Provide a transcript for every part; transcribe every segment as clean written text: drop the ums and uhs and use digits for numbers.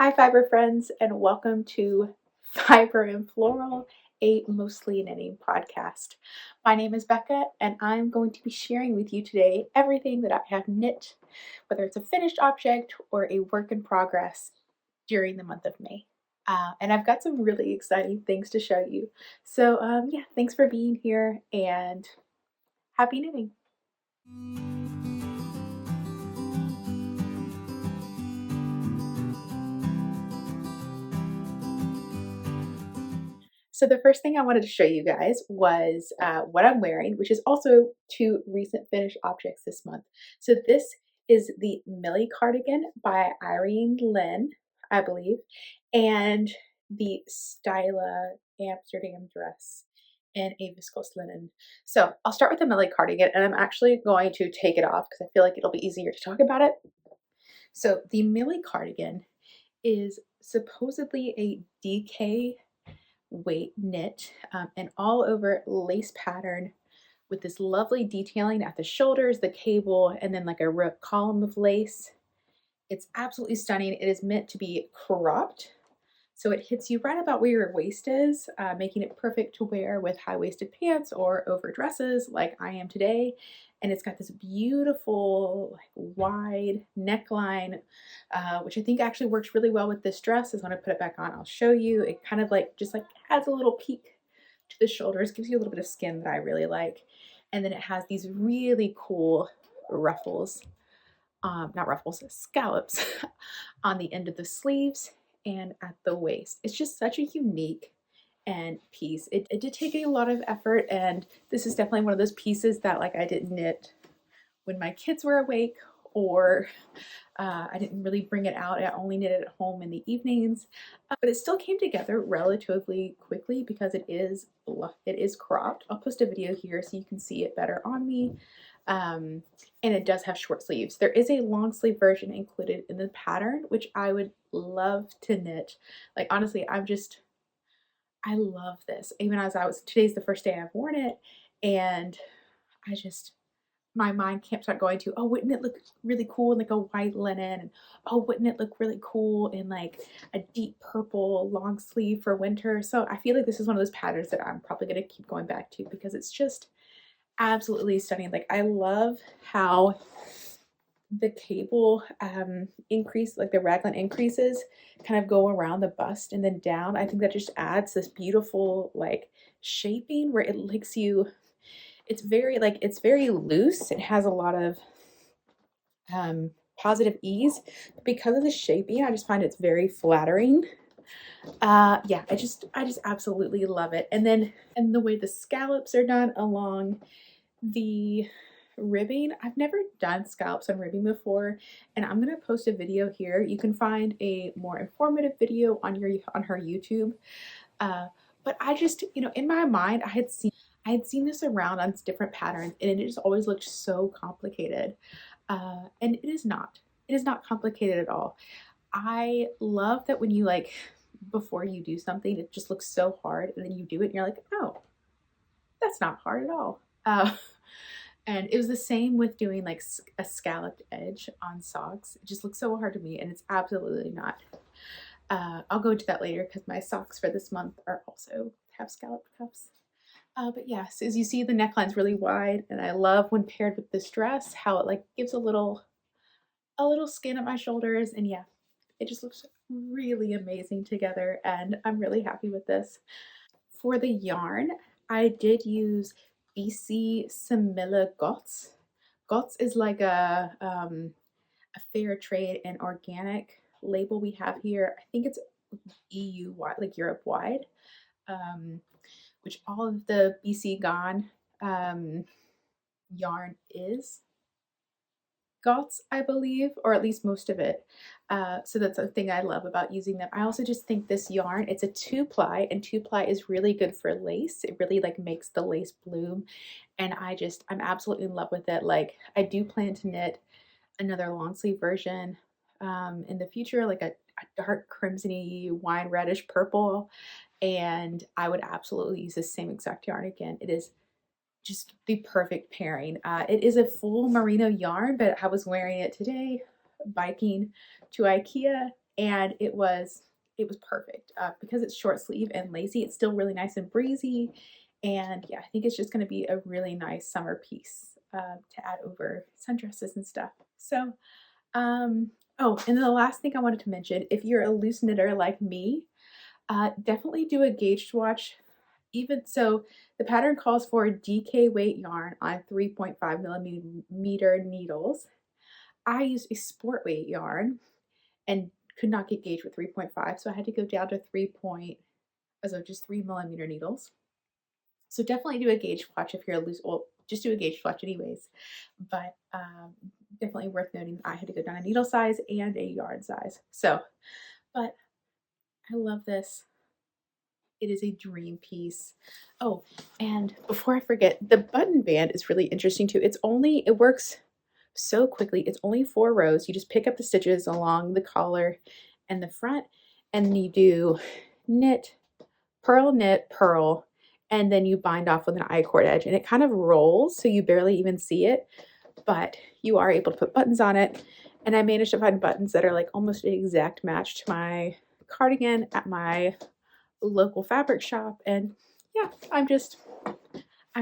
Hi, fiber friends, and welcome to Fiber and Floral, a mostly knitting podcast. My name is Becca, and I'm going to be sharing with you today everything that I have knit, whether it's a finished object or a work in progress during the month of May. And I've got some really exciting things to show you. So, yeah, thanks for being here and happy knitting. So the first thing I wanted to show you guys was what I'm wearing, which is also two recent finished objects this month. So this is the Milly Cardigan by Irene Lynn, I believe, and the Styla Amsterdam dress in a viscose linen. So I'll start with the Milly Cardigan, and I'm actually going to take it off because I feel like it'll be easier to talk about it. So the Milly Cardigan is supposedly a DK weight knit and all over lace pattern with this lovely detailing at the shoulders, the cable, and then like a column of lace. It's absolutely stunning. It is meant to be cropped, so it hits you right about where your waist is, making it perfect to wear with high-waisted pants or over dresses like I am today. And it's got this beautiful, like, wide neckline, which I think actually works really well with this dress. Is when I put it back on, I'll show you. It kind of like just like adds a little peek to the shoulders, gives you a little bit of skin that I really like. And then it has these really cool ruffles, not ruffles, scallops on the end of the sleeves and at the waist. It's just such a unique and piece. It did take a lot of effort, and this is definitely one of those pieces that like I didn't knit when my kids were awake, or I didn't really bring it out. I only knit it at home in the evenings, but it still came together relatively quickly because it is cropped. I'll post a video here so you can see it better on me. And it does have short sleeves. There is a long sleeve version included in the pattern, which I would love to knit. Like, honestly, I love this. Even as today's the first day I've worn it, and I just, my mind can't stop going to, oh, wouldn't it look really cool in like a white linen? And oh, wouldn't it look really cool in like a deep purple long sleeve for winter? So I feel like this is one of those patterns that I'm probably going to keep going back to because it's just absolutely stunning. Like, I love how the cable increase, like the raglan increases, kind of go around the bust and then down. I think that just adds this beautiful like shaping where it likes you. It's very loose. It has a lot of positive ease, but because of the shaping, I just find it's very flattering. Yeah, I just absolutely love it. And then the way the scallops are done along the ribbing. I've never done scallops on ribbing before, and I'm gonna post a video here. You can find a more informative video on her YouTube. But I just, in my mind, I had seen this around on different patterns, and it just always looked so complicated. And it is not. It is not complicated at all. I love that when you like, before you do something, it just looks so hard, and then you do it, and you're like, oh, that's not hard at all. And it was the same with doing like a scalloped edge on socks. It just looks so hard to me, and it's absolutely not. I'll go into that later because my socks for this month are also have scalloped cuffs. But yeah, so as you see, the neckline's really wide, and I love when paired with this dress how it like gives a little skin at my shoulders, and yeah, it just looks really amazing together, and I'm really happy with this. For the yarn, I did use BC Samilla Gots. Gots is like a fair trade and organic label we have here. I think it's EU wide, like Europe wide, which all of the BC Gone yarn is Gots, I believe, or at least most of it. So that's a thing I love about using them. I also just think this yarn, it's a 2-ply, and 2-ply is really good for lace. It really like makes the lace bloom, and I'm absolutely in love with it. Like, I do plan to knit another long sleeve version in the future, like a dark crimsony wine reddish purple, and I would absolutely use the same exact yarn again. It is just the perfect pairing. It is a full merino yarn, but I was wearing it today biking to IKEA, and it was perfect because it's short sleeve and lacy. It's still really nice and breezy, and yeah, I think it's just going to be a really nice summer piece to add over sundresses and stuff. So, oh, and then the last thing I wanted to mention, if you're a loose knitter like me, definitely do a gauge swatch. Even so, the pattern calls for DK weight yarn on 3.5 millimeter needles. I used a sport weight yarn and could not get gauge with 3.5, so I had to go down to 3 millimeter needles. So definitely do a gauge swatch if you're a loose, well, just do a gauge swatch anyways. But definitely worth noting I had to go down a needle size and a yarn size. So, but I love this. It is a dream piece. Oh, and before I forget, the button band is really interesting too. It works so quickly. It's only 4 rows. You just pick up the stitches along the collar and the front, and you do knit, purl, and then you bind off with an I-cord edge, and it kind of rolls so you barely even see it, but you are able to put buttons on it. And I managed to find buttons that are like almost an exact match to my cardigan at my local fabric shop. And yeah, I'm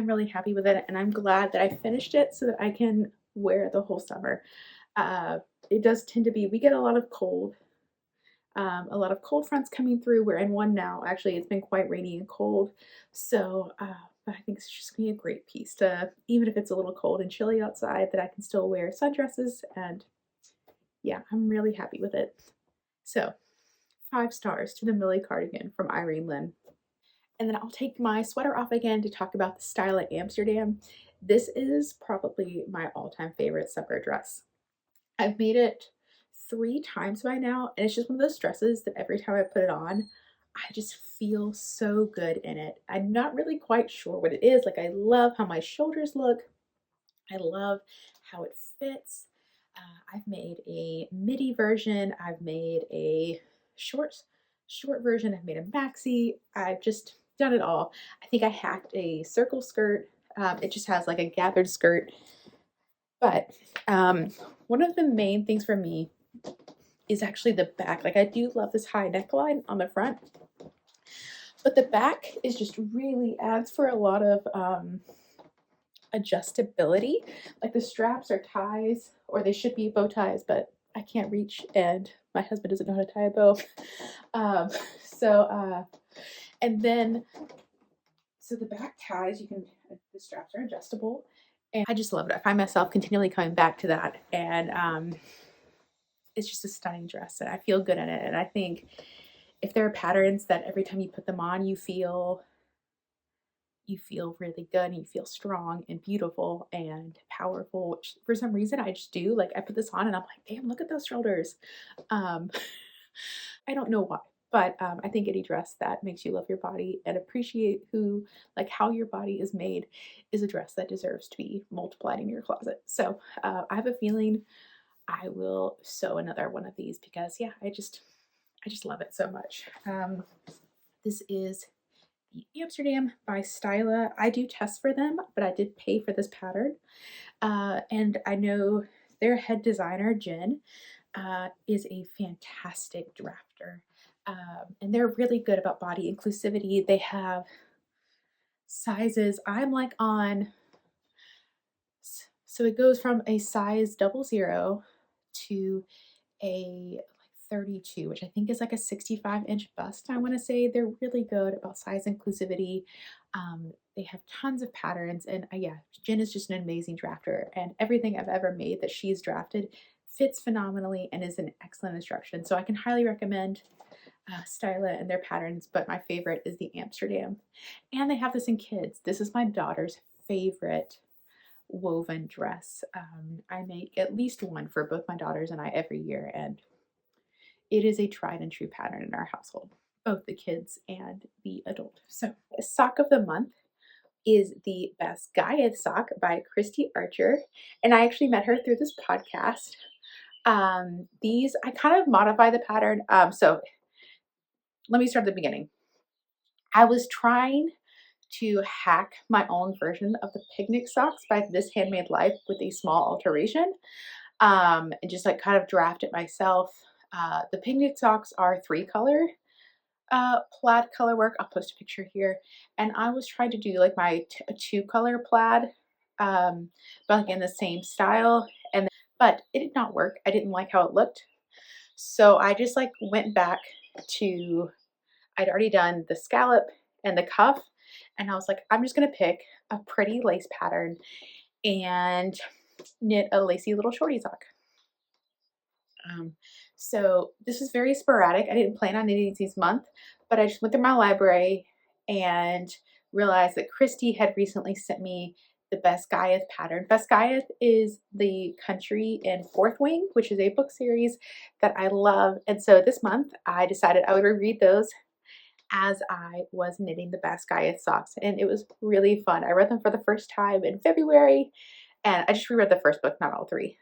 really happy with it, and I'm glad that I finished it so that I can wear it the whole summer. It does tend to be, we get a lot of cold fronts coming through. We're in one now. Actually, it's been quite rainy and cold. So, but I think it's just gonna be a great piece to, even if it's a little cold and chilly outside, that I can still wear sundresses. And yeah, I'm really happy with it. So 5 stars to the Milly Cardigan from Irene Lynn. And then I'll take my sweater off again to talk about the Style Amsterdam. This is probably my all-time favorite summer dress. I've made it 3 times by now, and it's just one of those dresses that every time I put it on, I just feel so good in it. I'm not really quite sure what it is. Like, I love how my shoulders look. I love how it fits. I've made a midi version. I've made a short version. I've made a maxi. I've just done it all. I think I hacked a circle skirt. It just has like a gathered skirt. But one of the main things for me is actually the back. Like, I do love this high neckline on the front, but the back is just really adds for a lot of adjustability. Like, the straps are ties, or they should be bow ties, but I can't reach, and my husband doesn't know how to tie a bow. And then, so the back ties, the straps are adjustable, and I just love it. I find myself continually coming back to that, and it's just a stunning dress, and I feel good in it. And I think if there are patterns that every time you put them on, you feel really good, and you feel strong and beautiful and powerful, which for some reason I just do. Like, I put this on and I'm like, damn, look at those shoulders. I don't know why, but I think any dress that makes you love your body and appreciate how your body is made is a dress that deserves to be multiplied in your closet. So I have a feeling I will sew another one of these because yeah, I just love it so much. This is the Amsterdam by Styla. I do test for them, but I did pay for this pattern. And I know their head designer, Jen, is a fantastic drafter. And they're really good about body inclusivity. They have sizes. I'm like so it goes from a size 00 to a 32, which I think is like a 65-inch bust. I want to say they're really good about size inclusivity. They have tons of patterns, and yeah, Jen is just an amazing drafter, and everything I've ever made that she's drafted fits phenomenally and is an excellent instruction. So I can highly recommend Styla and their patterns, but my favorite is the Amsterdam. And they have this in kids. This is my daughter's favorite woven dress. I make at least one for both my daughters and I every year, and it is a tried and true pattern in our household, both the kids and the adult. So, sock of the month is the Best Gaia sock by Christy Archer, and I actually met her through this podcast. These, I kind of modify the pattern. So let me start at the beginning. I was trying to hack my own version of the picnic socks by This Handmade Life with a small alteration, and just like kind of draft it myself. The picnic socks are 3-color plaid color work. I'll post a picture here. And I was trying to do like my 2-color plaid, but like in the same style. But it did not work. I didn't like how it looked. So I just like went back to, I'd already done the scallop and the cuff. And I was like, I'm just going to pick a pretty lace pattern and knit a lacy little shorty sock. So this is very sporadic. I didn't plan on knitting these month, but I just went through my library and realized that Christy had recently sent me the Basquiat pattern. Basquiat is the country in Fourth Wing, which is a book series that I love. And so this month I decided I would reread those as I was knitting the Basquiat socks. And it was really fun. I read them for the first time in February, and I just reread the first book, not all three.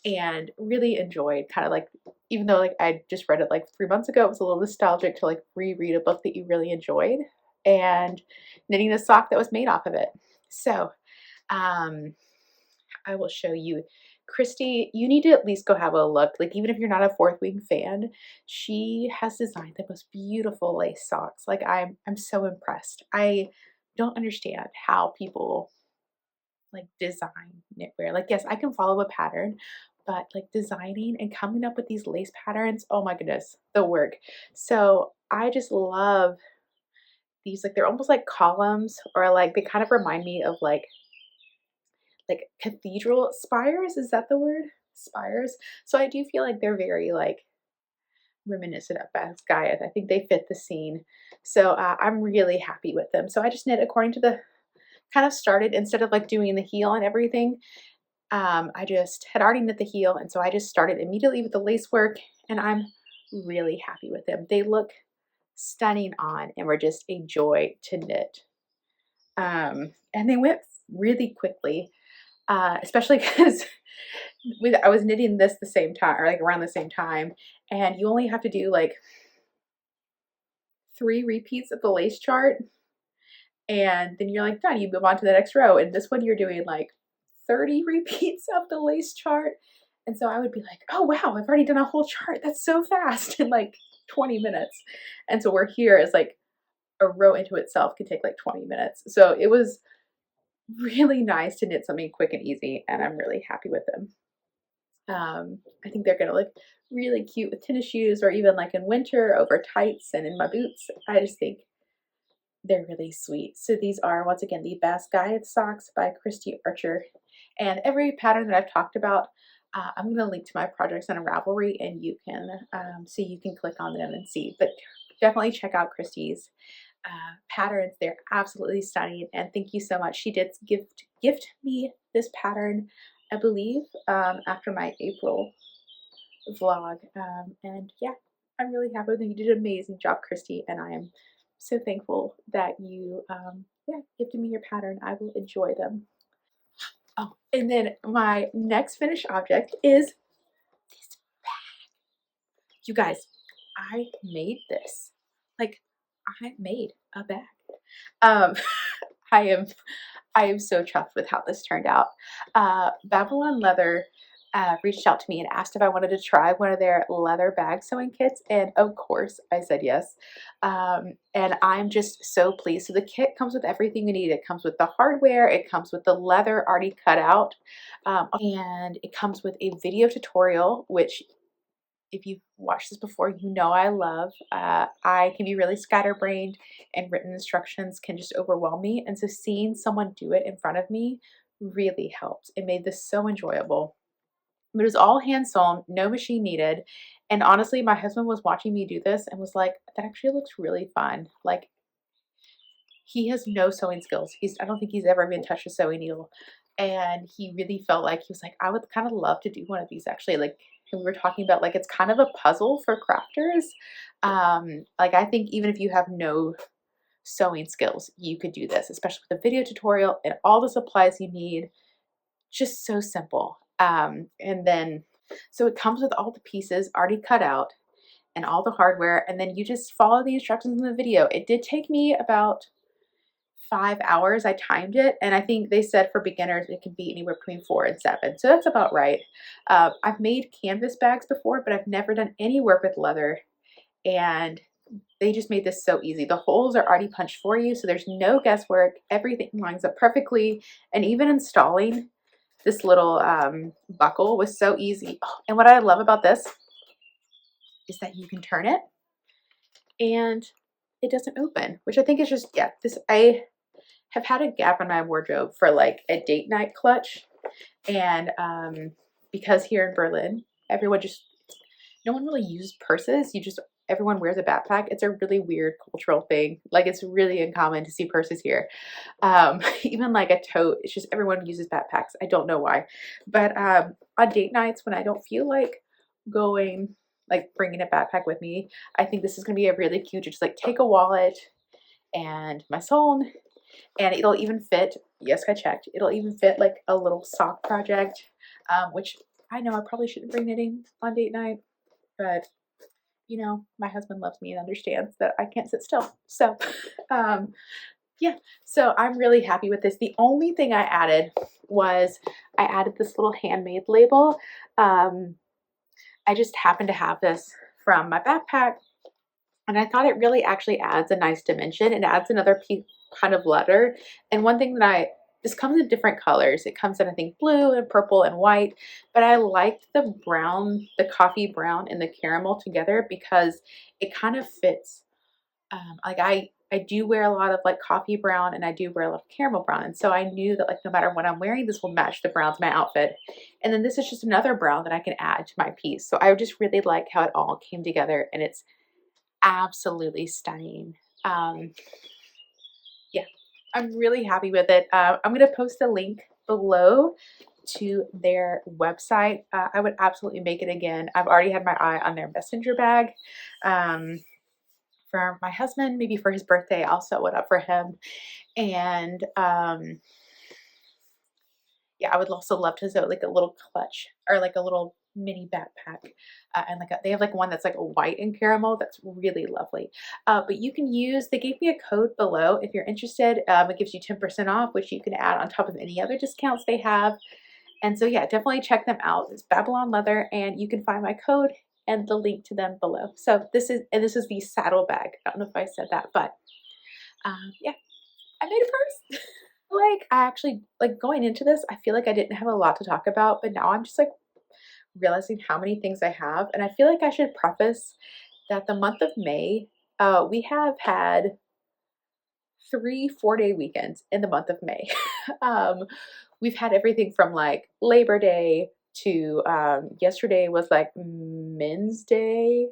And really enjoyed, kind of like, even though like I just read it like 3 months ago, it was a little nostalgic to like reread a book that you really enjoyed and knitting a sock that was made off of it. So I will show you. Christy, you need to at least go have a look. Like, even if you're not a Fourth Wing fan, she has designed the most beautiful lace socks. Like, I'm so impressed. I don't understand how people like design knitwear. Like, yes, I can follow a pattern, but like designing and coming up with these lace patterns, oh my goodness, the work. So I just love these. Like, they're almost like columns, or like they kind of remind me of like cathedral spires. Is that the word? Spires. So I do feel like they're very like reminiscent of Basquiat. I think they fit the scene. So I'm really happy with them. So I just knit according to the, kind of started, instead of like doing the heel and everything, I just had already knit the heel, and so I just started immediately with the lace work, and I'm really happy with them. They look stunning on, and were just a joy to knit. And they went really quickly, especially because I was knitting this the same time, or like around the same time, and you only have to do like 3 repeats of the lace chart, and then you're like done. You move on to the next row, and this one you're doing like 30 repeats of the lace chart. And so I would be like, oh wow, I've already done a whole chart. That's so fast, in like 20 minutes. And so we're here is like a row into itself can take like 20 minutes. So it was really nice to knit something quick and easy, and I'm really happy with them. I think they're gonna look really cute with tennis shoes, or even like in winter over tights and in my boots. I just think they're really sweet. So these are, once again, the Basquiat socks by Christy Archer. And every pattern that I've talked about, I'm going to link to my projects on Ravelry, and you can, so you can click on them and see. But definitely check out Christy's patterns. They're absolutely stunning. And thank you so much. She did gift me this pattern, I believe, after my April vlog. And yeah, I'm really happy with them. You did an amazing job, Christy, and I am so thankful that you yeah, gifted me your pattern. I will enjoy them. Oh, and then my next finished object is this bag. You guys, I made this. Like, I made a bag. I am so chuffed with how this turned out. Babylon Leather reached out to me and asked if I wanted to try one of their leather bag sewing kits, and of course I said yes. And I'm just so pleased. So the kit comes with everything you need. It comes with the hardware, it comes with the leather already cut out, and it comes with a video tutorial, which, if you've watched this before, you know I love. I can be really scatterbrained, and written instructions can just overwhelm me. And so seeing someone do it in front of me really helped. It made this so enjoyable. But it was all hand sewn, no machine needed. And honestly, my husband was watching me do this and was like, that actually looks really fun. Like, he has no sewing skills. I don't think he's ever even touched a sewing needle. And he really felt like, he was like, I would kind of love to do one of these actually. Like, we were talking about, like, it's kind of a puzzle for crafters. Like, I think even if you have no sewing skills, you could do this, especially with a video tutorial and all the supplies you need. Just so simple. And then, so it comes with all the pieces already cut out and all the hardware, and then you just follow the instructions in the video. It did take me about 5 hours. I timed it, and I think they said for beginners it can be anywhere between 4 and 7. So that's about right. I've made canvas bags before, but I've never done any work with leather, and they just made this so easy. The holes are already punched for you, so there's no guesswork. Everything lines up perfectly, and even installing this little buckle was so easy. Oh, and what I love about this is that you can turn it and it doesn't open, which I think is just, yeah, this, I have had a gap in my wardrobe for like a date night clutch. And because here in Berlin, everyone just, no one really uses purses. Everyone wears a backpack. It's a really weird cultural thing. Like, it's really uncommon to see purses here. Even like a tote, it's just everyone uses backpacks. I don't know why. But on date nights when I don't feel like going, like bringing a backpack with me, I think this is going to be a really cute, just like take a wallet and my phone, and it'll even fit, yes, I checked, it'll even fit like a little sock project, which I know I probably shouldn't bring knitting on date night, but you know, my husband loves me and understands that I can't sit still. So, yeah, so I'm really happy with this. The only thing I added was I added this little handmade label. I just happened to have this from my backpack, and I thought it really actually adds a nice dimension. It adds another kind of letter. And one thing that this comes in different colors. It comes in, I think, blue and purple and white, but I liked the brown, the coffee brown and the caramel together because it kind of fits. Like I do wear a lot of like coffee brown, and I do wear a lot of caramel brown. And so I knew that like no matter what I'm wearing, this will match the browns in my outfit. And then this is just another brown that I can add to my piece. So I just really like how it all came together, and it's absolutely stunning. Yeah, I'm really happy with it. I'm going to post a link below to their website. I would absolutely make it again. I've already had my eye on their messenger bag. For my husband, maybe for his birthday, I'll sew it up for him. And yeah, I would also love to sew like a little clutch or like a little mini backpack. And like they have like one that's like a white and caramel. That's really lovely. But you can use, they gave me a code below if you're interested. It gives you 10% off, which you can add on top of any other discounts they have. And so yeah, definitely check them out. It's Babylon Leather, and you can find my code and the link to them below. So this is the saddle bag. I don't know if I said that, but yeah, I made a purse. Like, I actually, like, going into this, I feel like I didn't have a lot to talk about, but now I'm just like realizing how many things I have. And I feel like I should preface that the month of May, we have had 3 4-day weekends in the month of May. We've had everything from like Labor Day to yesterday was like Men's Day,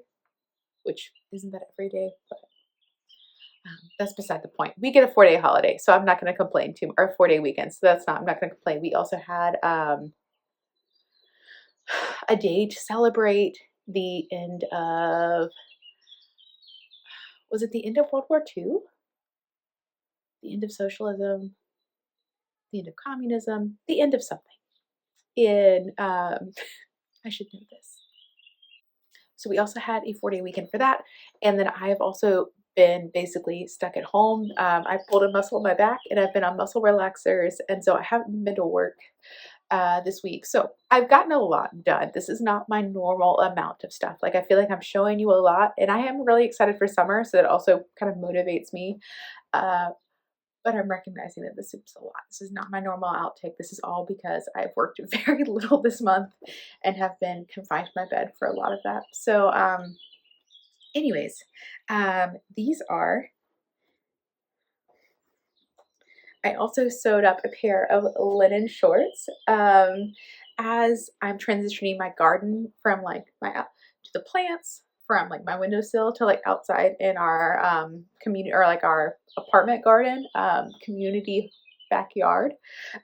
which isn't that every day, but that's beside the point. We get a 4-day holiday, so I'm not going to complain too, or 4-day weekend. So I'm not going to complain. We also had a day to celebrate the end of, was it the end of World War II? The end of socialism, the end of communism, the end of something. In, I should know this. So we also had a 4-day weekend for that. And then I have also been basically stuck at home. I pulled a muscle in my back, and I've been on muscle relaxers. And so I haven't been to work this week. So I've gotten a lot done. This is not my normal amount of stuff. Like, I feel like I'm showing you a lot, and I am really excited for summer. So that also kind of motivates me. But I'm recognizing that this is a lot. This is not my normal outtake. This is all because I've worked very little this month and have been confined to my bed for a lot of that. So anyways, these are, I also sewed up a pair of linen shorts as I'm transitioning my garden from like to the plants, from like my windowsill to like outside in our community, or like our apartment garden, community backyard.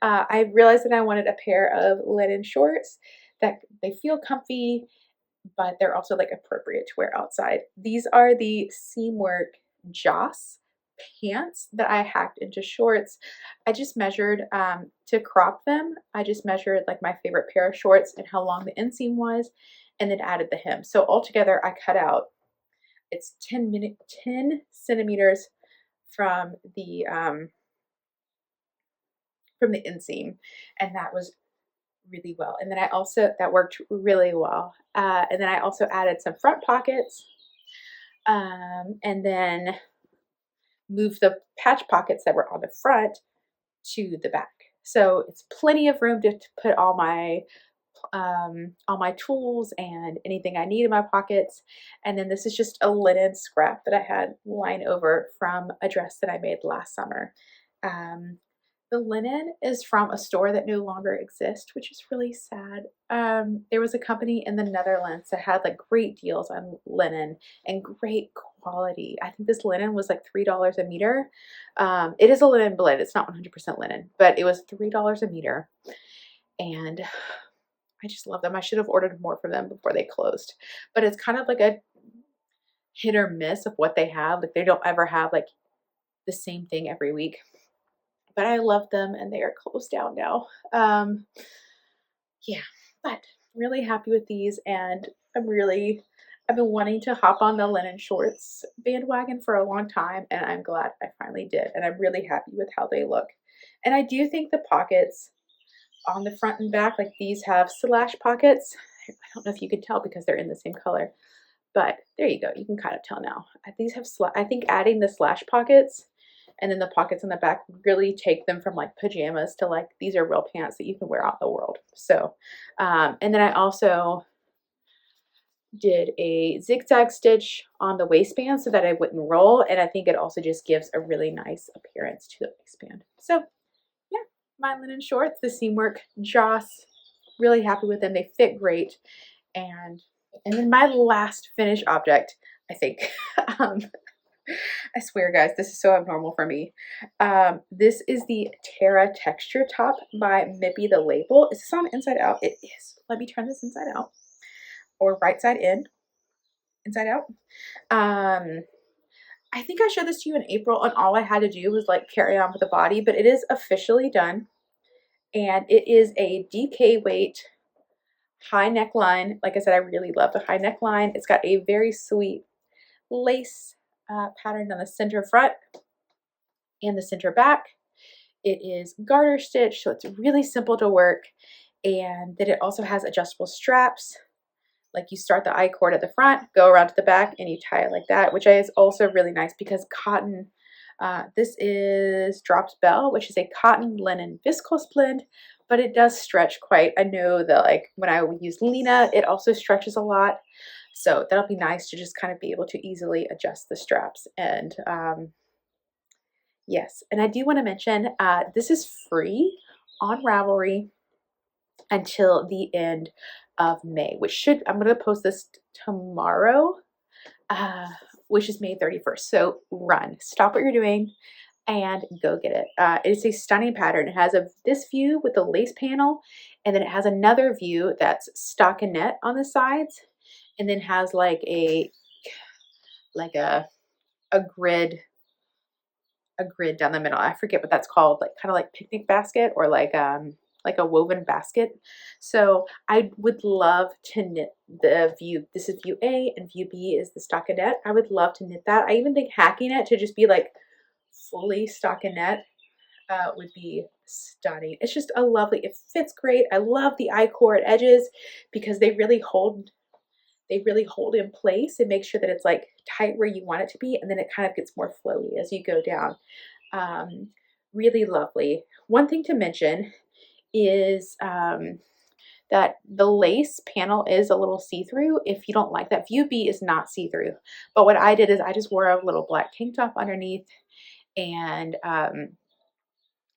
I realized that I wanted a pair of linen shorts that they feel comfy, but they're also like appropriate to wear outside. These are the Seamwork Joss pants that I hacked into shorts. I just measured to crop them. I just measured like my favorite pair of shorts and how long the inseam was, and then added the hem. So altogether I cut out, it's 10 centimeters from the from the inseam, and that was really well. And then I also, that worked really well. And then I also added some front pockets, and then moved the patch pockets that were on the front to the back. So it's plenty of room to put all my tools and anything I need in my pockets. And then this is just a linen scrap that I had lying over from a dress that I made last summer. Um, the linen is from a store that no longer exists, which is really sad. There was a company in the Netherlands that had like great deals on linen and great quality. I think this linen was like $3 a meter. It is a linen blend. It's not 100% linen, but it was $3 a meter. And I just love them. I should have ordered more from them before they closed. But it's kind of like a hit or miss of what they have. Like they don't ever have like the same thing every week. But I love them and they are closed down now. Yeah, but really happy with these, and I've been wanting to hop on the linen shorts bandwagon for a long time, and I'm glad I finally did. And I'm really happy with how they look. And I do think the pockets on the front and back, like these have slash pockets. I don't know if you can tell because they're in the same color, but there you go. You can kind of tell now. These have I think adding the slash pockets and then the pockets on the back really take them from like pajamas to like, these are real pants that you can wear out in the world. So, and then I also did a zigzag stitch on the waistband so that I wouldn't roll. And I think it also just gives a really nice appearance to the waistband. So yeah, my linen shorts, the seam work, Joss, really happy with them. They fit great. And then my last finished object, I think, I swear guys, this is so abnormal for me. This is the Terra texture top by Mippy the Label. Is this on inside out? It is. Let me turn this inside out, or right side in, inside out. I think I showed this to you in April, and all I had to do was like carry on with the body, but it is officially done. And it is a DK weight high neckline. Like I said, I really love the high neckline. It's got a very sweet lace pattern on the center front and the center back. It is garter stitch, so it's really simple to work. And then it also has adjustable straps. Like you start the I-cord at the front, go around to the back, and you tie it like that, which is also really nice because cotton, this is Drops Bell, which is a cotton linen viscose blend, but it does stretch quite. I know that like when I use Lena, it also stretches a lot. So that'll be nice to just kind of be able to easily adjust the straps. And yes, and I do want to mention, this is free on Ravelry until the end of May, I'm going to post this tomorrow, which is May 31st. So run, stop what you're doing and go get it. It's a stunning pattern. It has this view with the lace panel, and then it has another view that's stockinette on the sides, and then has like a grid down the middle. I forget what that's called, like kind of like picnic basket or like a woven basket. So I would love to knit the view. This is view A and view B is the stockinette. I would love to knit that. I even think hacking it to just be like fully stockinette would be stunning. It's just a lovely, it fits great. I love the I-cord edges because they really hold in place and make sure that it's like tight where you want it to be, and then it kind of gets more flowy as you go down. Really lovely. One thing to mention is that the lace panel is a little see-through. If you don't like that, view B is not see-through, but what I did is I just wore a little black tank top underneath, and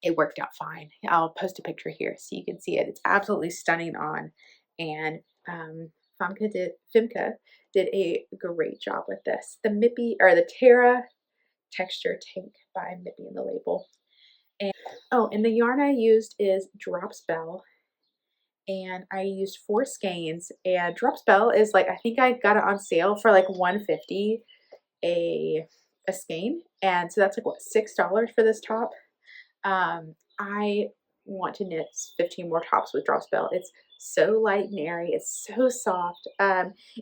it worked out fine. I'll post a picture here so you can see it. It's absolutely stunning on, and Femke did a great job with this. The the Terra texture tank by Mippy and the Label. And the yarn I used is Drops Bell, and I used 4 skeins. And Drops Bell is like, I think I got it on sale for like $150 a skein, and so that's like what, $6 for this top. I want to knit 15 more tops with Drops Bell. It's so light and airy. It's so soft.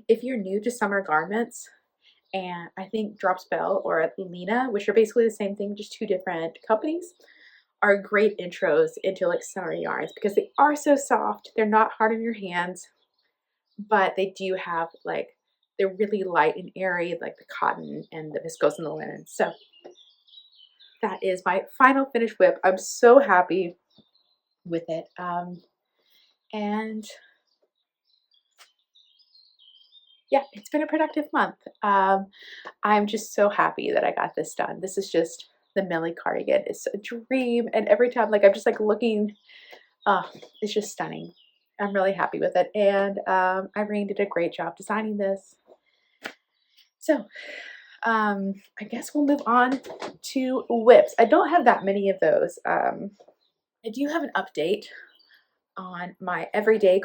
If you're new to summer garments, and I think Drops Bell or Lena, which are basically the same thing, just 2 different companies, are great intros into like summer yarns because they are so soft. They're not hard on your hands, but they do have like, they're really light and airy, like the cotton and the viscose and the linen. So that is my final finished whip. I'm so happy with it. And yeah, it's been a productive month. I'm just so happy that I got this done. This is just the Milly cardigan. It's a dream. And every time, like, I'm just like looking, it's just stunning. I'm really happy with it. And Irene did a great job designing this. So I guess we'll move on to whips. I don't have that many of those. I do have an update on my everyday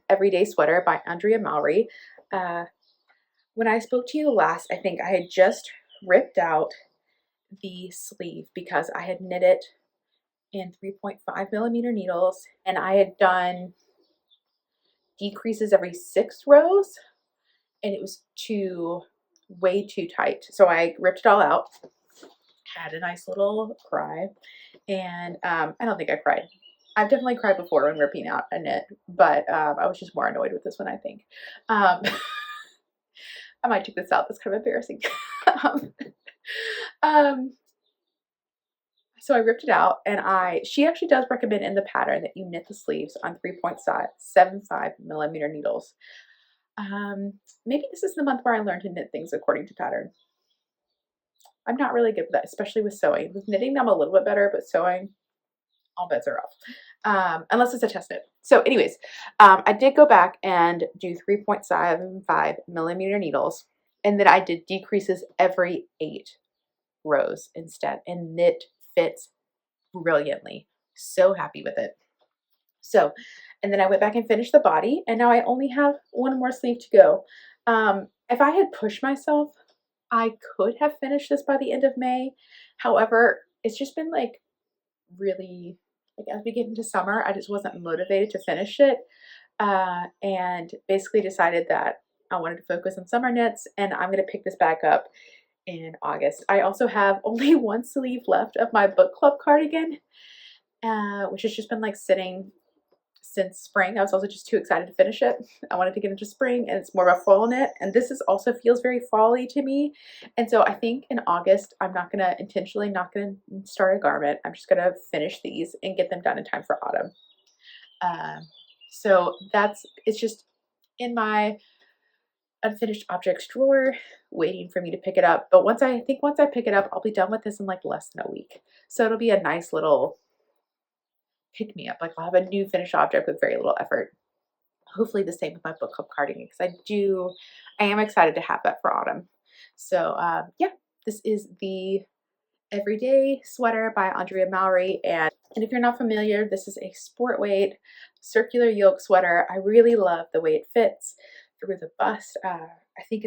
everyday sweater by Andrea Mowry. When I spoke to you last, I think I had just ripped out the sleeve because I had knit it in 3.5mm needles, and I had done decreases every 6 rows, and it was way too tight. So I ripped it all out, had a nice little cry, and I don't think I cried. I've definitely cried before when ripping out a knit, but I was just more annoyed with this one, I think. I might take this out. That's kind of embarrassing. So I ripped it out, and she actually does recommend in the pattern that you knit the sleeves on 3.75mm needles. Maybe this is the month where I learned to knit things according to pattern. I'm not really good with that, especially with sewing. With knitting, I'm a little bit better, but sewing, all bets are off. Unless it's a test knit. So anyways, I did go back and do 3.75mm needles, and then I did decreases every 8 rows instead, and knit fits brilliantly. So happy with it. So, and then I went back and finished the body, and now I only have one more sleeve to go. If I had pushed myself, I could have finished this by the end of May. However, it's just been like really, like as we get into summer, I just wasn't motivated to finish it, and basically decided that I wanted to focus on summer knits, and I'm going to pick this back up in August. I also have only one sleeve left of my book club cardigan, which has just been like sitting since spring. I was also just too excited to finish it. I wanted to get into spring, and it's more of a fall knit, and this is also feels very fall-y to me. And so I think in August I'm intentionally not gonna start a garment. I'm just gonna finish these and get them done in time for autumn. So it's just in my unfinished objects drawer waiting for me to pick it up. But once I pick it up, I'll be done with this in like less than a week. So it'll be a nice little pick me up. Like I'll have a new finished object with very little effort. Hopefully the same with my book club cardigan, because I am excited to have that for autumn. So yeah, this is the Everyday Sweater by Andrea Mowry. And if you're not familiar, this is a sport weight circular yoke sweater. I really love the way it fits through the bust. I think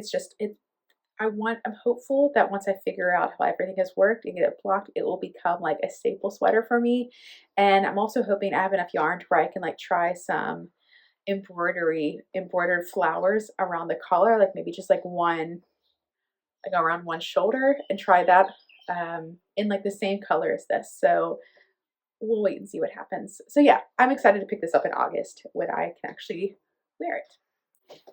I'm hopeful that once I figure out how everything has worked and get it blocked, it will become like a staple sweater for me. And I'm also hoping I have enough yarn to where I can like try some embroidered flowers around the collar, like maybe just like around one shoulder, and try that in like the same color as this. So we'll wait and see what happens. So yeah, I'm excited to pick this up in August when I can actually wear it.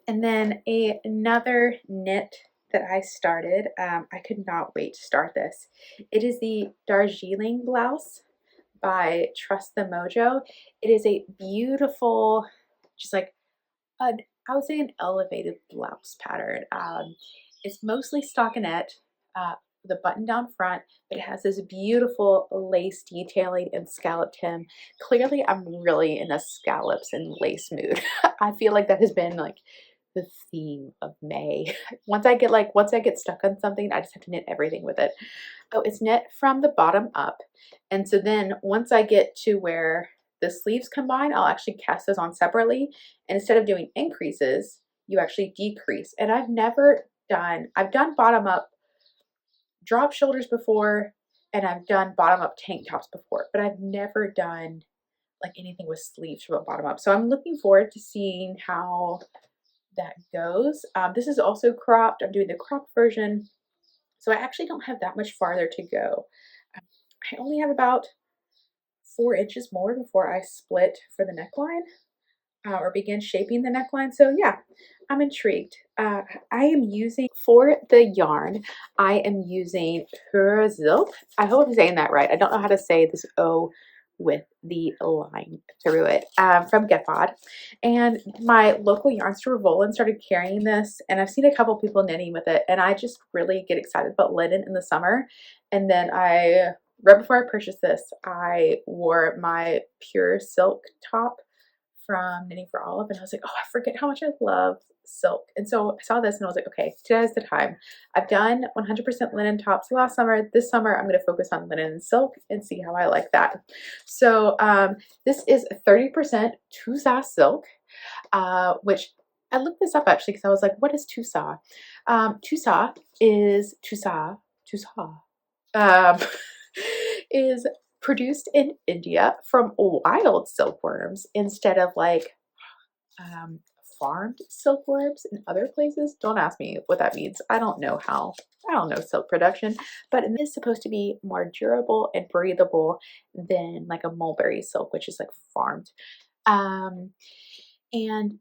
And then another knit that I started, I could not wait to start this. It is the Darjeeling blouse by Trust the Mojo. It is a beautiful, just like I would say an elevated blouse pattern. It's mostly stockinette, with a button down front, but it has this beautiful lace detailing and scalloped hem. Clearly, I'm really in a scallops and lace mood. I feel like that has been like the theme of May. Once I get stuck on something, I just have to knit everything with it. Oh, it's knit from the bottom up. And so then once I get to where the sleeves combine, I'll actually cast those on separately. And instead of doing increases, you actually decrease. And I've done bottom up drop shoulders before, and I've done bottom up tank tops before, but I've never done like anything with sleeves from a bottom up. So I'm looking forward to seeing how that goes. This is also cropped. I'm doing the cropped version, so I actually don't have that much farther to go. I only have about 4 inches more before I split for the neckline, or begin shaping the neckline. So yeah, I'm intrigued. I am using, for the yarn, I am using Perzilk. I hope I'm saying that right. I don't know how to say this O with the line through it, from Gepard. And my local yarn store, Volan, started carrying this, and I've seen a couple people knitting with it, and I just really get excited about linen in the summer. And then right before I purchased this, I wore my pure silk top from Knitting for Olive, and I was like, oh, I forget how much I love silk. And so I saw this and I was like, okay, today's the time. I've done 100% linen tops last summer. This summer I'm going to focus on linen and silk and see how I like that. So this is 30% Tusa silk, which I looked this up actually because I was like, what is Tusa? Tusa is um, is produced in India from wild silkworms instead of like farmed silkworms in other places. Don't ask me what that means. I don't know silk production, but it is supposed to be more durable and breathable than like a mulberry silk, which is like farmed. And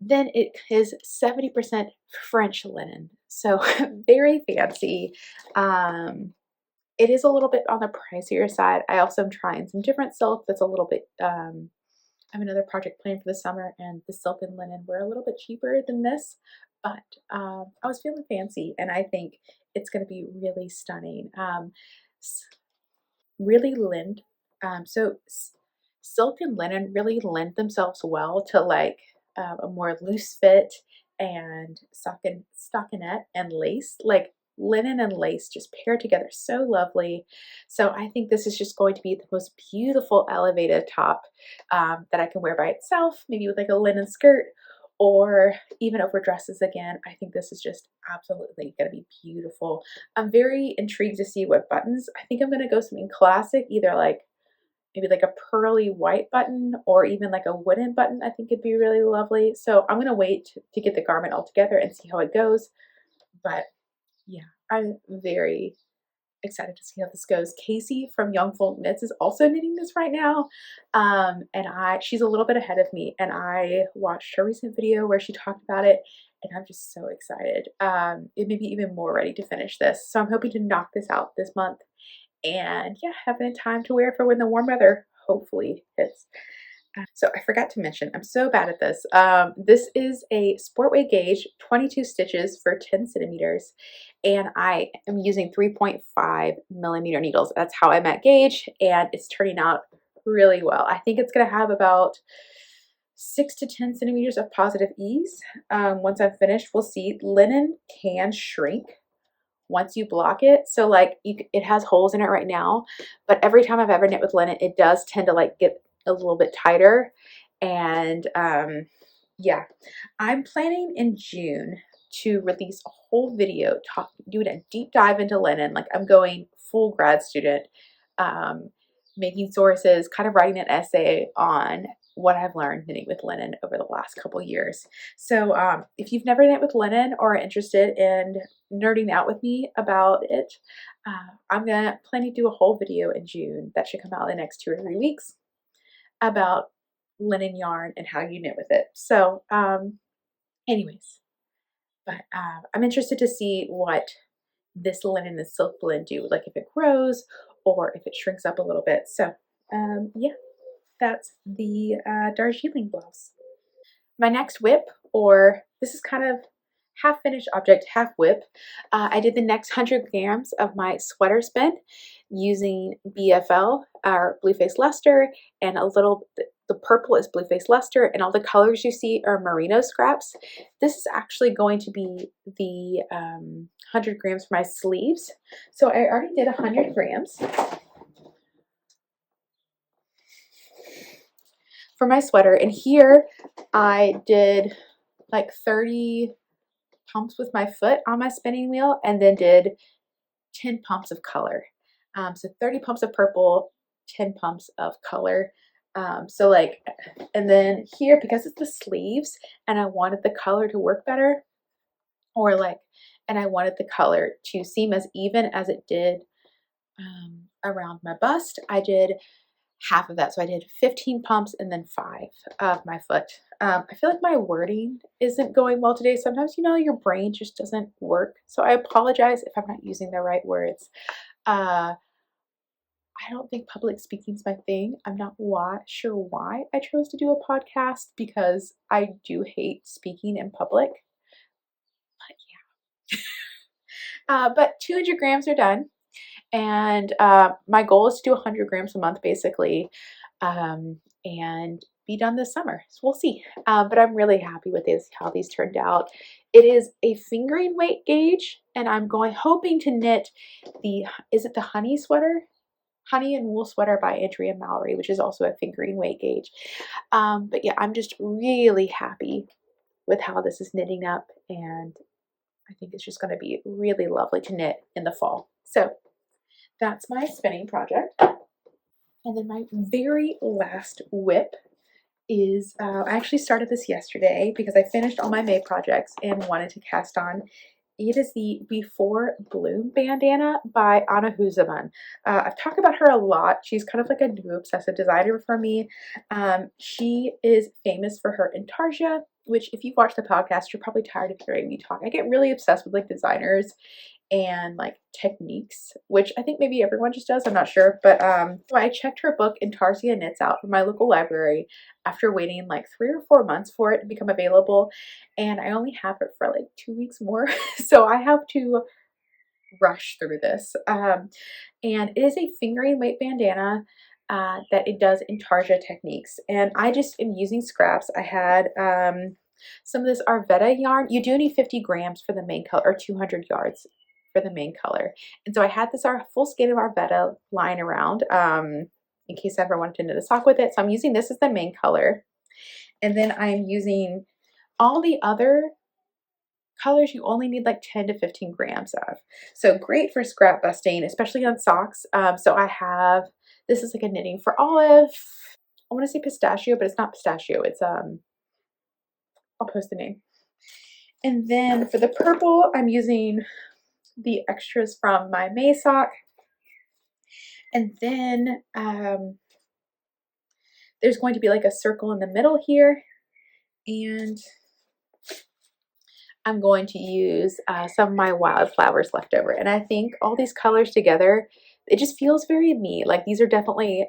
then it is 70% French linen. So very fancy. It is a little bit on the pricier side. I also am trying some different silk that's a little bit, I have another project planned for the summer, and the silk and linen were a little bit cheaper than this, but I was feeling fancy, and I think it's going to be really stunning. Really lend, so silk and linen really lend themselves well to like a more loose fit and stockinette and lace. Like linen and lace just pair together so lovely. So I think this is just going to be the most beautiful elevated top that I can wear by itself, maybe with like a linen skirt or even over dresses again. I think this is just absolutely going to be beautiful. I'm very intrigued to see what buttons. I think I'm going to go something classic, either like maybe like a pearly white button or even like a wooden button. I think it'd be really lovely. So I'm going to wait to get the garment all together and see how it goes. But yeah, I'm very excited to see how this goes. Casey from Young Folk Knits is also knitting this right now, and she's a little bit ahead of me, and I watched her recent video where she talked about it, and I'm just so excited. It made me even more ready to finish this, so I'm hoping to knock this out this month, and yeah, having time to wear for when the warm weather hopefully hits. So I forgot to mention, I'm so bad at this. This is a sport weight gauge, 22 stitches for 10 centimeters, and I am using 3.5 millimeter needles. That's how I'm at gauge, and it's turning out really well. I think it's going to have about 6 to 10 centimeters of positive ease. Once I'm finished, we'll see. Linen can shrink once you block it. So like it has holes in it right now, but every time I've ever knit with linen, it does tend to like get a little bit tighter. And yeah, I'm planning in June to release a whole video doing a deep dive into linen. Like I'm going full grad student, making sources, kind of writing an essay on what I've learned knitting with linen over the last couple years. So if you've never knit with linen or are interested in nerding out with me about it, I'm gonna plan to do a whole video in June that should come out in the next 2 or 3 weeks about linen yarn and how you knit with it. So anyways, but I'm interested to see what this linen and silk blend do, like if it grows or if it shrinks up a little bit. So yeah, that's the Darjeeling blouse. My next whip, or this is kind of half finished object, half whip. I did the next 100 grams of my sweater spin using BFL, or Blue Face Luster, and a little, the purple is Blue Face Luster, and all the colors you see are merino scraps. This is actually going to be the 100 grams for my sleeves. So I already did 100 grams. For my sweater, and here I did like 30 pumps with my foot on my spinning wheel, and then did 10 pumps of color. So 30 pumps of purple, 10 pumps of color. So like, and then here, because it's the sleeves and I wanted the color to work better, or like, and I wanted the color to seem as even as it did around my bust, I did half of that. So I did 15 pumps and then 5 of my foot. I feel like my wording isn't going well today. Sometimes, you know, your brain just doesn't work. So I apologize if I'm not using the right words. Uh, I don't think public speaking is my thing. I'm not sure why I chose to do a podcast because I do hate speaking in public. But yeah. But 200 grams are done. And my goal is to do 100 grams a month basically, and be done this summer. So we'll see. But I'm really happy with how these turned out. It is a fingering weight gauge, and I'm hoping to knit is it the honey sweater? Honey and Wool Sweater by Andrea Mallory, which is also a fingering weight gauge. But yeah, I'm just really happy with how this is knitting up, and I think it's just going to be really lovely to knit in the fall. So that's my spinning project. And then my very last whip is, I actually started this yesterday because I finished all my May projects and wanted to cast on. It is the Before Bloom bandana by Anna Huzaman. I've talked about her a lot. She's kind of like a new obsessive designer for me. She is famous for her Intarsia, which if you've watched the podcast, you're probably tired of hearing me talk. I get really obsessed with like designers and like techniques, which I think maybe everyone just does. I'm not sure. But so I checked her book Intarsia Knits out from my local library after waiting like 3 or 4 months for it to become available. And I only have it for like 2 weeks more. So I have to rush through this. And it is a fingering weight bandana that it does Intarsia techniques. And I just am using scraps. I had some of this Arveda yarn. You do need 50 grams for the main color, or 200 yards for the main color. And so I had this full skein of Arveda lying around in case I ever wanted to knit a sock with it. So I'm using this as the main color. And then I'm using all the other colors you only need like 10 to 15 grams of. So great for scrap busting, especially on socks. So I have, this is like a knitting for olive. I want to say pistachio, but it's not pistachio. It's, I'll post the name. And then for the purple, I'm using the extras from my May sock. And then there's going to be like a circle in the middle here. And I'm going to use some of my wildflowers left over. And I think all these colors together, it just feels very me. Like these are definitely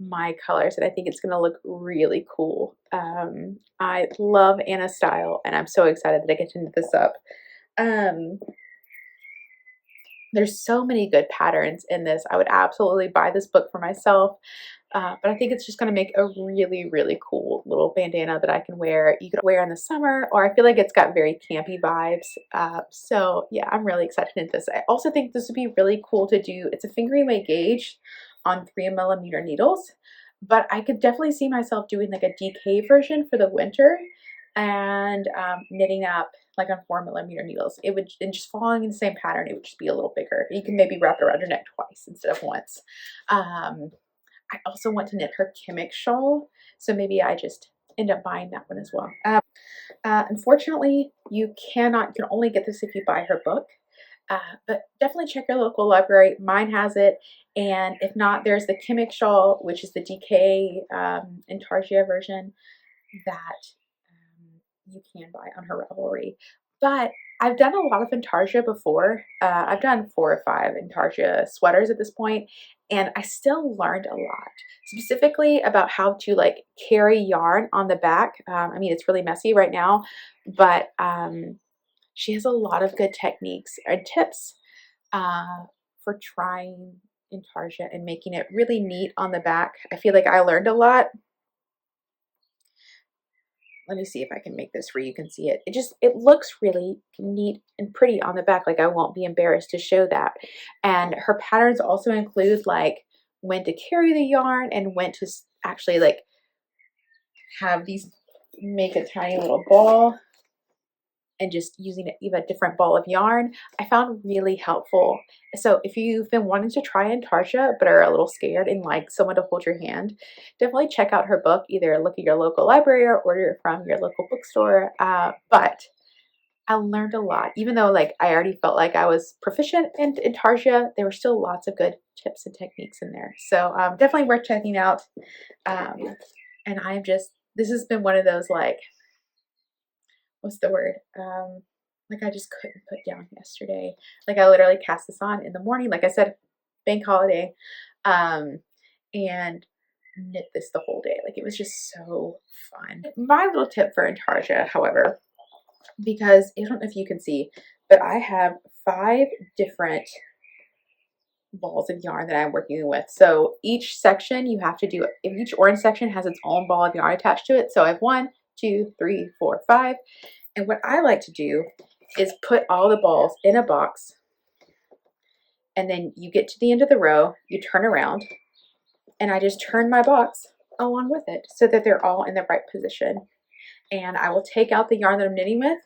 my colors, and I think it's going to look really cool. I love Anna's style, and I'm so excited that I get to knit this up. There's so many good patterns in this. I would absolutely buy this book for myself. But I think it's just going to make a really, really cool little bandana that I can wear. You could wear in the summer, or I feel like it's got very campy vibes. So yeah, I'm really excited to knit this. I also think this would be really cool to do. It's a fingering weight gauge on 3mm needles, but I could definitely see myself doing like a DK version for the winter and knitting up like on 4mm needles. It would, and just following in the same pattern, it would just be a little bigger. You can maybe wrap it around your neck twice instead of once. I also want to knit her Kimmick shawl, so maybe I just end up buying that one as well. Unfortunately, you can only get this if you buy her book, but definitely check your local library. Mine has it, and if not, there's the Kimmick shawl, which is the DK Intarsia version that you can buy on her Ravelry. But I've done a lot of Intarsia before. I've done 4 or 5 Intarsia sweaters at this point, and I still learned a lot, specifically about how to like carry yarn on the back. I mean, it's really messy right now, but she has a lot of good techniques and tips for trying Intarsia and making it really neat on the back. I feel like I learned a lot. Let me see if I can make this where you can see it. It looks really neat and pretty on the back. Like I won't be embarrassed to show that. And her patterns also include like when to carry the yarn and when to actually like have these, make a tiny little ball and just using even a different ball of yarn, I found really helpful. So if you've been wanting to try Intarsia but are a little scared and like someone to hold your hand, definitely check out her book. Either look at your local library or order it from your local bookstore. But I learned a lot. Even though like I already felt like I was proficient in Intarsia, there were still lots of good tips and techniques in there. So definitely worth checking out. And I'm just, this has been one of those like, what's the word? Like I just couldn't put down yesterday. Like I literally cast this on in the morning, like I said, bank holiday, and knit this the whole day. Like it was just so fun. My little tip for Intarsia, however, because I don't know if you can see, but I have 5 different balls of yarn that I'm working with. So each section you have to do, each orange section has its own ball of yarn attached to it. So I have 1, 2, 3, 4, 5. And what I like to do is put all the balls in a box, and then you get to the end of the row, you turn around, and I just turn my box along with it so that they're all in the right position. And I will take out the yarn that I'm knitting with,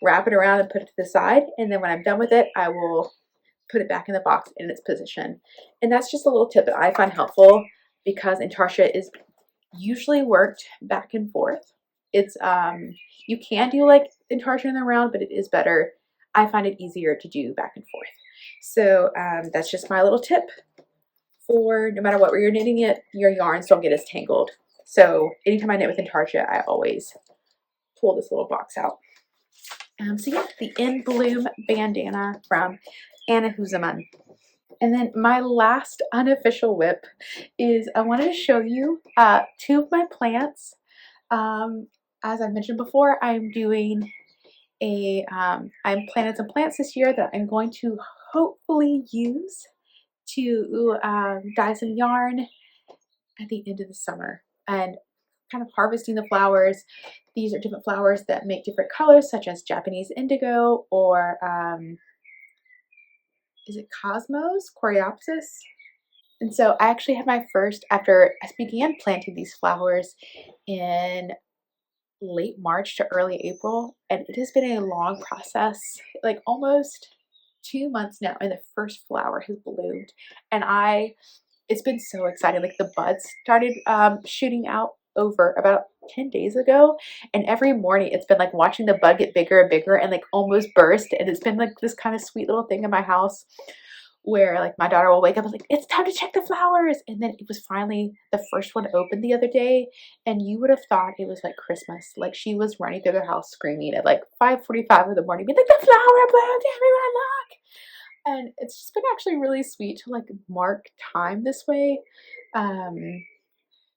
wrap it around and put it to the side, and then when I'm done with it, I will put it back in the box in its position. And that's just a little tip that I find helpful because Intarsia is usually worked back and forth. It's you can do like Intarsia in the round, but it is better. I find it easier to do back and forth. So that's just my little tip for no matter what where you're knitting it, your yarns don't get as tangled. So anytime I knit with Intarsia, I always pull this little box out. So yeah, the In Bloom bandana from Anna Huseman. And then my last unofficial whip is I wanted to show you 2 of my plants. As I mentioned before, I'm doing I'm planted some plants this year that I'm going to hopefully use to dye some yarn at the end of the summer and kind of harvesting the flowers. These are different flowers that make different colors, such as Japanese indigo or is it Cosmos, Coreopsis? And so I actually had my first, after I began planting these flowers in late March to early April, and it has been a long process, like almost 2 months now, and the first flower has bloomed. And it's been so exciting. Like the buds started shooting out over about 10 days ago, and every morning it's been like watching the bud get bigger and bigger and like almost burst. And it's been like this kind of sweet little thing in my house where like my daughter will wake up and like, it's time to check the flowers. And then it was finally the first one opened the other day, and you would have thought it was like Christmas. Like she was running through the house screaming at like 5:45 in the morning, being like, the flower bloomed, everyone look. And it's just been actually really sweet to like mark time this way.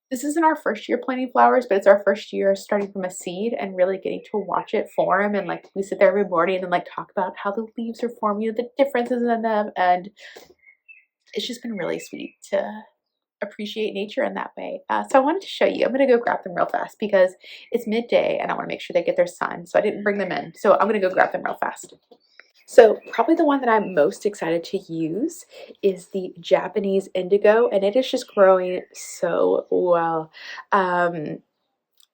This isn't our first year planting flowers, but it's our first year starting from a seed and really getting to watch it form. And like we sit there every morning and like talk about how the leaves are forming, the differences in them. And it's just been really sweet to appreciate nature in that way. So I wanted to show you. I'm going to go grab them real fast because it's midday and I want to make sure they get their sun. So I didn't bring them in. So I'm going to go grab them real fast. So probably the one that I'm most excited to use is the Japanese indigo, and it is just growing so well.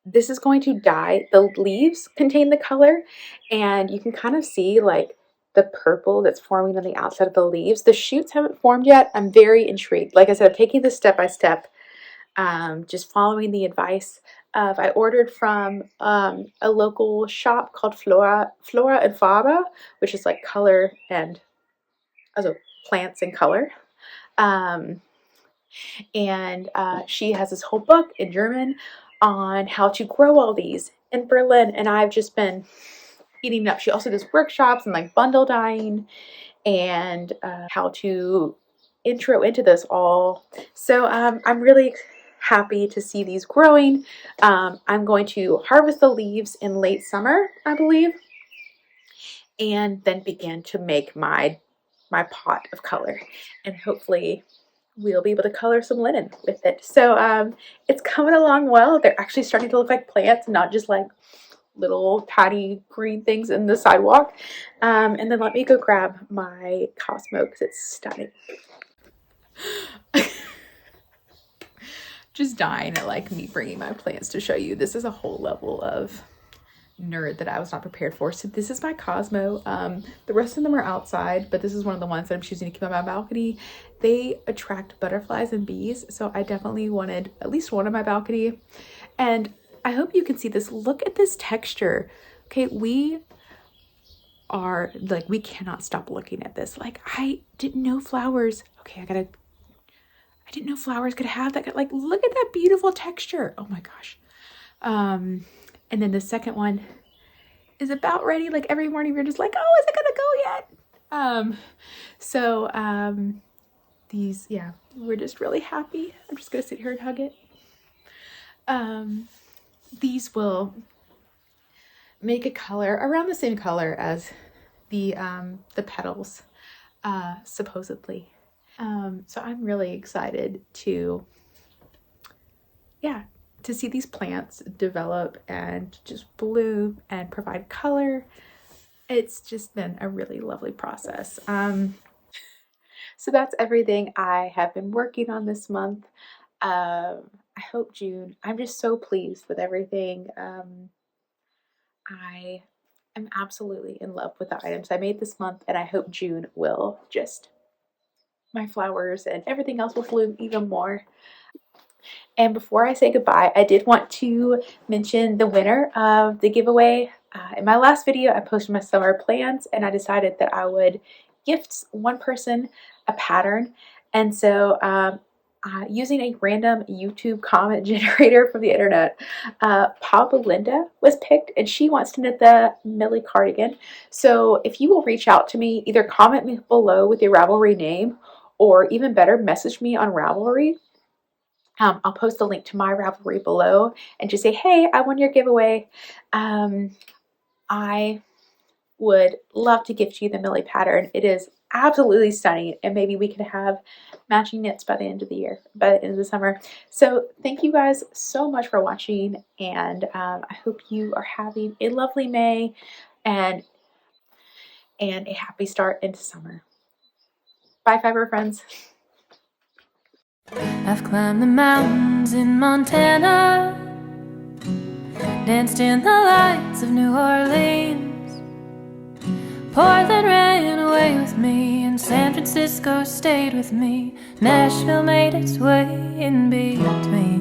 This is going to dye. The leaves contain the color, and you can kind of see like the purple that's forming on the outside of the leaves. The shoots haven't formed yet. I'm very intrigued. Like I said, I'm taking this step by step, just following the advice of, I ordered from a local shop called Flora and Faber, which is like color and also plants and color. And she has this whole book in German on how to grow all these in Berlin, and I've just been eating up. She also does workshops and like bundle dyeing and how to intro into this all. So I'm really happy to see these growing. I'm going to harvest the leaves in late summer, I believe, and then begin to make my pot of color, and hopefully we'll be able to color some linen with it. So it's coming along well. They're actually starting to look like plants, not just like little tiny green things in the sidewalk. And then let me go grab my Cosmo because it's stunning. Just dying at like me bringing my plants to show you. This is a whole level of nerd that I was not prepared for. So this is my Cosmo. The rest of them are outside, but this is one of the ones that I'm choosing to keep on my balcony. They attract butterflies and bees, so I definitely wanted at least one on my balcony. And I hope you can see this. Look at this texture. Okay, we are like, we cannot stop looking at this. Like, I didn't know flowers. Okay, I didn't know flowers could have that. Like, look at that beautiful texture. Oh my gosh. And then the second one is about ready. Like, every morning we're just like, oh, is it gonna go yet? These, yeah, we're just really happy. I'm just gonna sit here and hug it. These will make a color around the same color as the petals, supposedly. So I'm really excited to see these plants develop and just bloom and provide color. It's just been a really lovely process. So that's everything I have been working on this month. I hope June, I'm just so pleased with everything. I am absolutely in love with the items I made this month, and I hope June will just, my flowers and everything else will bloom even more. And before I say goodbye, I did want to mention the winner of the giveaway. In my last video, I posted my summer plans, and I decided that I would gift one person a pattern. And so using a random YouTube comment generator from the internet, Papa Linda was picked, and she wants to knit the Milly Cardigan. So if you will reach out to me, either comment me below with your Ravelry name, or even better, message me on Ravelry. I'll post a link to my Ravelry below and just say, hey, I won your giveaway. I would love to gift you the Milly pattern. It is absolutely stunning, and maybe we could have matching knits by the end of the year, by the end of the summer. So thank you guys so much for watching, and I hope you are having a lovely May and a happy start into summer. Bye, Fiber friends. I've climbed the mountains in Montana, danced in the lights of New Orleans. Portland ran away with me, and San Francisco stayed with me. Nashville made its way in between.